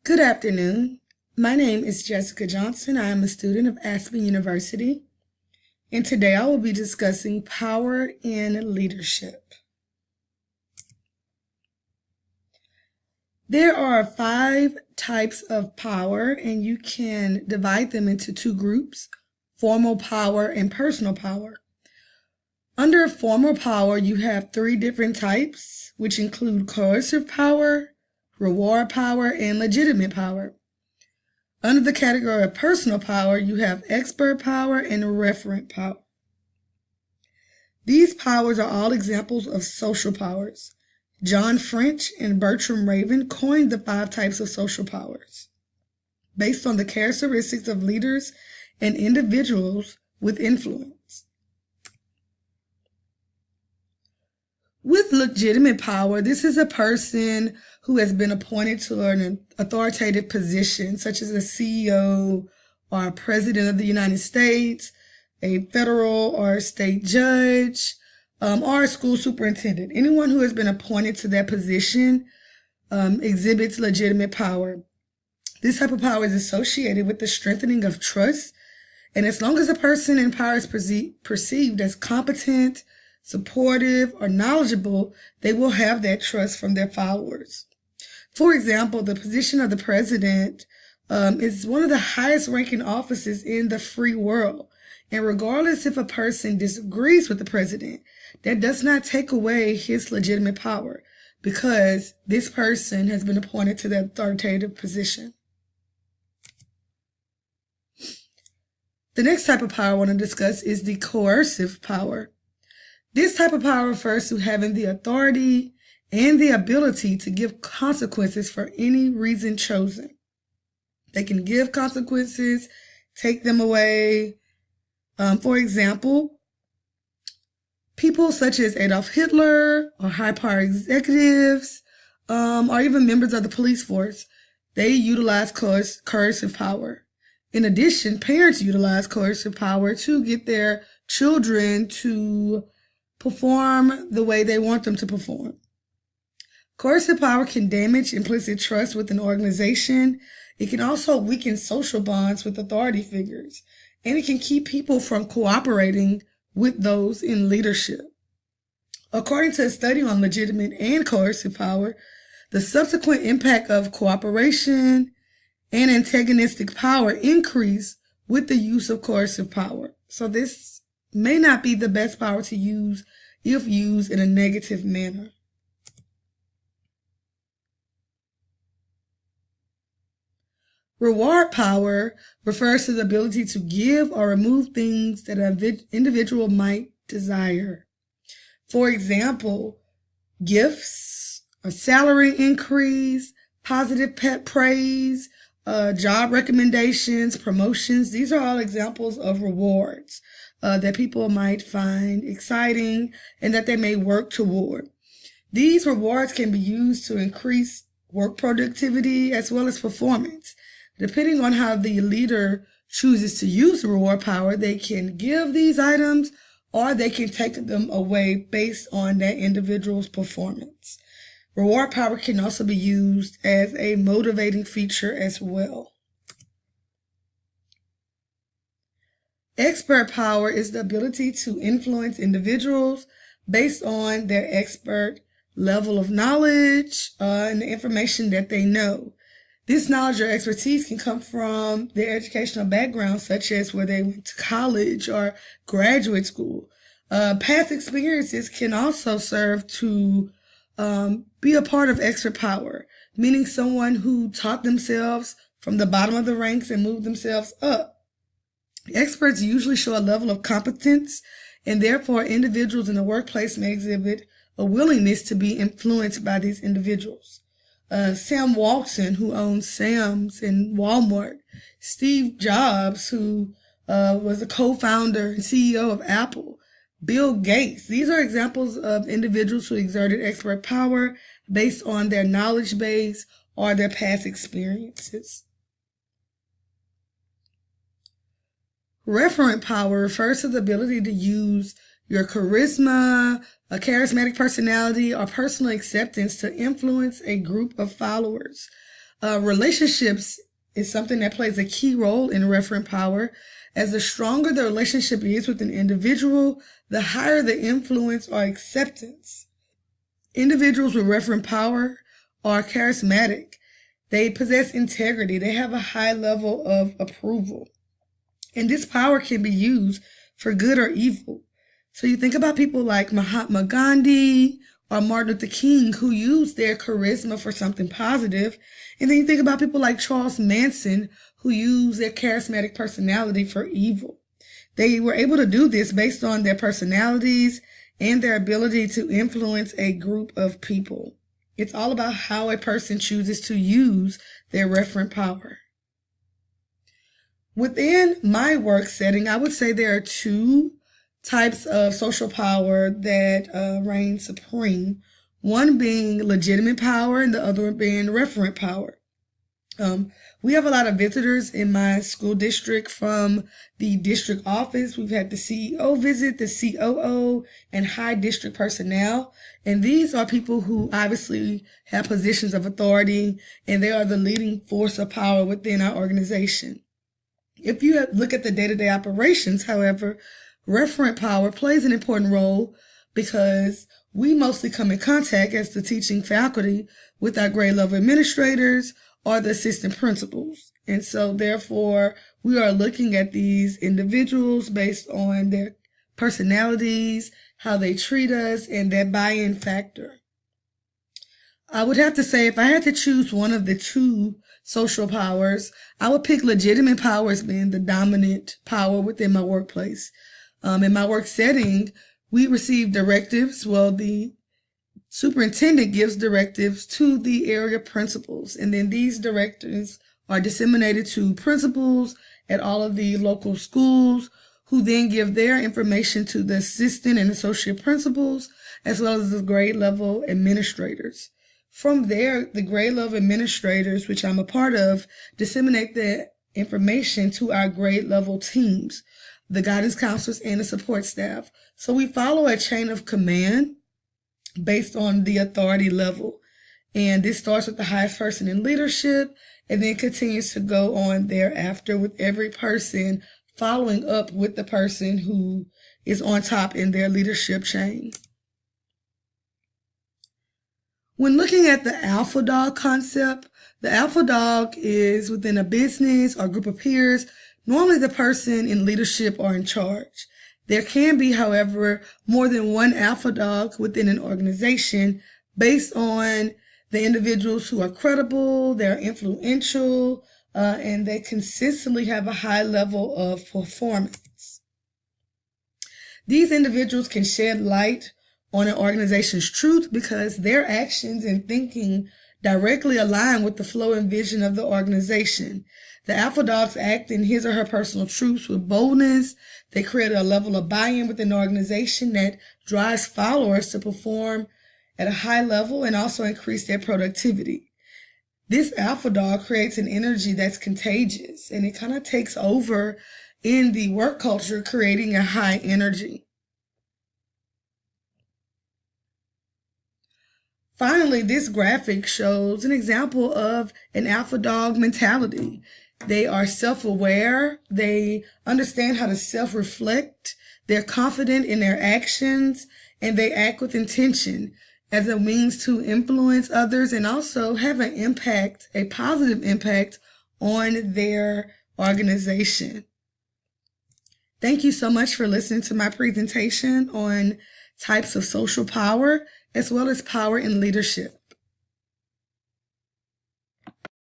Good afternoon. My name is Jessica Johnson. I am a student of Aspen University, and today I will be discussing power in leadership. There are 5 types of power, and you can divide them into 2 groups, formal power and personal power. Under formal power, you have 3 different types, which include coercive power, reward power, and legitimate power. Under the category of personal power, you have expert power and referent power. These powers are all examples of social powers. John French and Bertram Raven coined the 5 types of social powers based on the characteristics of leaders and individuals with influence. With legitimate power, this is a person who has been appointed to an authoritative position, such as a CEO or a president of the United States, a federal or state judge, or a school superintendent. Anyone who has been appointed to that position exhibits legitimate power. This type of power is associated with the strengthening of trust, and as long as a person in power is perceived as competent, supportive, or knowledgeable, they will have that trust from their followers. For example, the position of the president is one of the highest ranking offices in the free world. And regardless if a person disagrees with the president, that does not take away his legitimate power because this person has been appointed to that authoritative position. The next type of power I want to discuss is the coercive power. This type of power refers to having the authority and the ability to give consequences for any reason chosen. They can give consequences, take them away. For example, people such as Adolf Hitler or high-power executives or even members of the police force, they utilize coercive power. In addition, parents utilize coercive power to get their children to perform the way they want them to perform. Coercive power can damage implicit trust with an organization. It can also weaken social bonds with authority figures, and it can keep people from cooperating with those in leadership. According to a study on legitimate and coercive power, the subsequent impact of cooperation and antagonistic power increase with the use of coercive power. So this may not be the best power to use if used in a negative manner. Reward power refers to the ability to give or remove things that an individual might desire. For example, gifts, a salary increase, positive pet praise, job recommendations, promotions. These are all examples of rewards that people might find exciting and that they may work toward. These rewards can be used to increase work productivity as well as performance. Depending on how the leader chooses to use the reward power, they can give these items or they can take them away based on that individual's performance. Reward power can also be used as a motivating feature as well. Expert power is the ability to influence individuals based on their expert level of knowledge and the information that they know. This knowledge or expertise can come from their educational background, such as where they went to college or graduate school. Past experiences can also serve to be a part of expert power, meaning someone who taught themselves from the bottom of the ranks and moved themselves up. Experts usually show a level of competence, and therefore individuals in the workplace may exhibit a willingness to be influenced by these individuals. Sam Walton, who owns Sam's and Walmart, Steve Jobs, who was a co-founder and CEO of Apple, Bill Gates. These are examples of individuals who exerted expert power based on their knowledge base or their past experiences. Referent power refers to the ability to use your charisma, a charismatic personality, or personal acceptance to influence a group of followers. Relationships is something that plays a key role in referent power. As the stronger the relationship is with an individual, the higher the influence or acceptance. Individuals with referent power are charismatic. They possess integrity. They have a high level of approval. And this power can be used for good or evil. So you think about people like Mahatma Gandhi or Martin Luther King, who used their charisma for something positive. And then you think about people like Charles Manson, who used their charismatic personality for evil. They were able to do this based on their personalities and their ability to influence a group of people. It's all about how a person chooses to use their referent power. Within my work setting, I would say there are two types of social power that reign supreme. One being legitimate power and the other one being referent power. We have a lot of visitors in my school district from the district office. We've had the CEO visit, the COO, and high district personnel. And these are people who obviously have positions of authority, and they are the leading force of power within our organization. If you look at the day-to-day operations, however, referent power plays an important role because we mostly come in contact as the teaching faculty with our grade level administrators or the assistant principals. And so therefore, we are looking at these individuals based on their personalities, how they treat us, and their buy-in factor. I would have to say if I had to choose one of the two social powers, I would pick legitimate power as being the dominant power within my workplace. In my work setting, we receive directives. Well, the superintendent gives directives to the area principals, and then these directives are disseminated to principals at all of the local schools, who then give their information to the assistant and associate principals, as well as the grade level administrators. From there, the grade level administrators, which I'm a part of, disseminate the information to our grade level teams, the guidance counselors, and the support staff. So we follow a chain of command based on the authority level. And this starts with the highest person in leadership and then continues to go on thereafter with every person following up with the person who is on top in their leadership chain. When looking at the alpha dog concept, the alpha dog is within a business or group of peers, normally the person in leadership or in charge. There can be, however, more than one alpha dog within an organization based on the individuals who are credible, they're influential, and they consistently have a high level of performance. These individuals can shed light on an organization's truth because their actions and thinking directly align with the flow and vision of the organization. The alpha dogs act in his or her personal truths with boldness. They create a level of buy-in within the organization that drives followers to perform at a high level and also increase their productivity. This alpha dog creates an energy that's contagious, and it kind of takes over in the work culture, creating a high energy. Finally, this graphic shows an example of an alpha dog mentality. They are self-aware. They understand how to self-reflect. They're confident in their actions, and they act with intention as a means to influence others and also have an impact, a positive impact on their organization. Thank you so much for listening to my presentation on types of social power, as well as power in leadership.